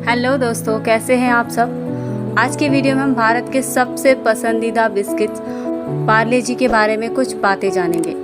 Hello दोस्तों, कैसे हैं आप सब। आज के वीडियो में हम भारत के सबसे पसंदीदा बिस्किट्स पार्ले जी के बारे में कुछ बातें जानेंगे।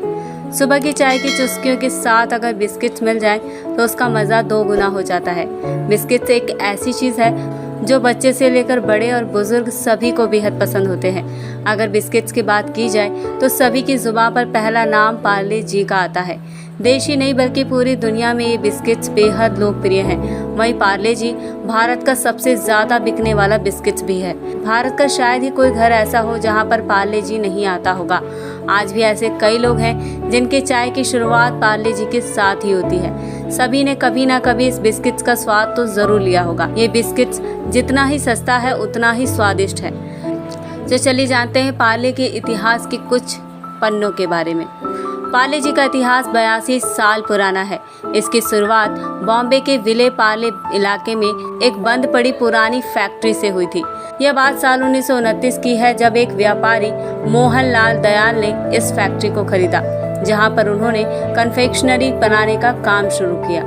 सुबह की चाय की चुस्कियों के साथ अगर बिस्किट्स मिल जाएं तो उसका मज़ा 2 गुना हो जाता है। बिस्किट्स एक ऐसी चीज़ है जो बच्चे से लेकर बड़े और बुजुर्ग सभी को बेहद पसंद होते हैं। अगर बिस्किट्स की बात की जाए तो सभी की जुबान पर पहला नाम पार्ले जी का आता है। देश ही नहीं बल्कि पूरी दुनिया में ये बिस्किट्स बेहद लोकप्रिय हैं। वहीं पार्ले जी भारत का सबसे ज़्यादा बिकने वाला बिस्किट्स भी है। भारत का शायद ही कोई घर ऐसा हो जहां पर पार्ले जी नहीं आता होगा। आज भी ऐसे कई लोग हैं जिनके चाय की शुरुआत पार्ले जी के साथ ही होती है। सभी ने कभी ना कभी इस बिस्किट्स का स्वाद तो ज़रूर लिया होगा। ये बिस्किट्स जितना ही सस्ता है उतना ही स्वादिष्ट है। तो चलिए जानते हैं पार्ले के इतिहास के कुछ पन्नों के बारे में। पार्ले जी का इतिहास 82 साल पुराना है। इसकी शुरुआत बॉम्बे के विले पार्ले इलाके में एक बंद पड़ी पुरानी फैक्ट्री से हुई थी। यह बात साल 1929 की है जब एक व्यापारी मोहन लाल दयाल ने इस फैक्ट्री को खरीदा, जहां पर उन्होंने कन्फेक्शनरी बनाने का काम शुरू किया।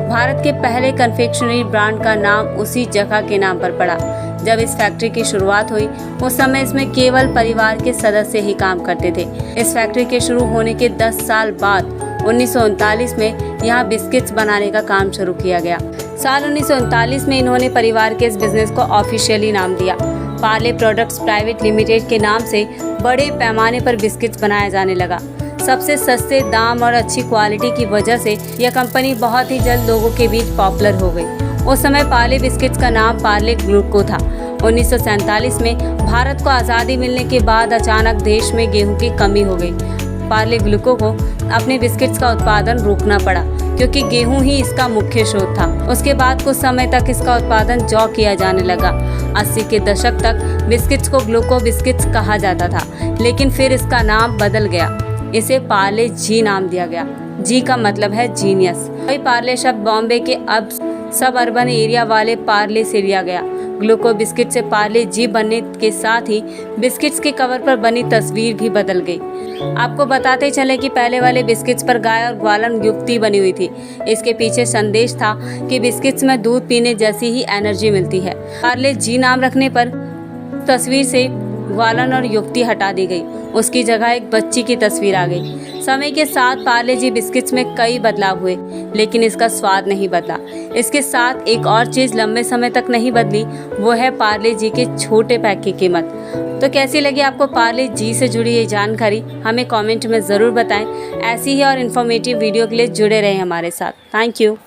भारत के पहले कन्फेक्शनरी ब्रांड का नाम उसी जगह के नाम पर पड़ा। जब इस फैक्ट्री की शुरुआत हुई उस समय इसमें केवल परिवार के सदस्य ही काम करते थे। इस फैक्ट्री के शुरू होने के 10 साल बाद 1939 में यहाँ बिस्किट्स बनाने का काम शुरू किया गया। साल 1939 में इन्होंने परिवार के इस बिजनेस को ऑफिशियली नाम दिया। पार्ले प्रोडक्ट्स प्राइवेट लिमिटेड के नाम से बड़े पैमाने पर बिस्किट्स बनाया जाने लगा। सबसे सस्ते दाम और अच्छी क्वालिटी की वजह से यह कंपनी बहुत ही जल्द लोगों के बीच पॉपुलर हो गई। उस समय पार्ले बिस्किट्स का नाम पार्ले ग्लूको था। 1947 में भारत को आज़ादी मिलने के बाद अचानक देश में गेहूं की कमी हो गई। पार्ले ग्लूको को अपने बिस्किट्स का उत्पादन रोकना पड़ा क्योंकि गेहूं ही इसका मुख्य स्रोत था। उसके बाद कुछ समय तक इसका उत्पादन जौ किया जाने लगा। 80 के दशक तक बिस्किट्स को ग्लूको बिस्किट्स कहा जाता था, लेकिन फिर इसका नाम बदल गया। इसे पार्ले जी नाम दिया गया। जी का मतलब है जीनियस। वही पार्ले शब्द बॉम्बे के अब सब अर्बन एरिया वाले पार्ले से लिया गया। ग्लूको बिस्किट से पार्ले जी बनने के साथ ही बिस्किट्स के कवर पर बनी तस्वीर भी बदल गई। आपको बताते चले कि पहले वाले बिस्किट्स पर गाय और ग्वालन युक्ति बनी हुई थी। इसके पीछे संदेश था कि बिस्किट्स में दूध पीने जैसी ही एनर्जी मिलती है। पार्ले जी नाम रखने पर तस्वीर से ग्वालन और युक्ति हटा दी गई, उसकी जगह एक बच्ची की तस्वीर आ गई। समय के साथ पार्ले जी बिस्किट्स में कई बदलाव हुए, लेकिन इसका स्वाद नहीं बदला। इसके साथ एक और चीज़ लंबे समय तक नहीं बदली, वो है पार्ले जी के छोटे पैक की कीमत। तो कैसी लगी आपको पार्ले जी से जुड़ी ये जानकारी, हमें कमेंट में ज़रूर बताएं। ऐसी ही और इन्फॉर्मेटिव वीडियो के लिए जुड़े रहें हमारे साथ। Thank you.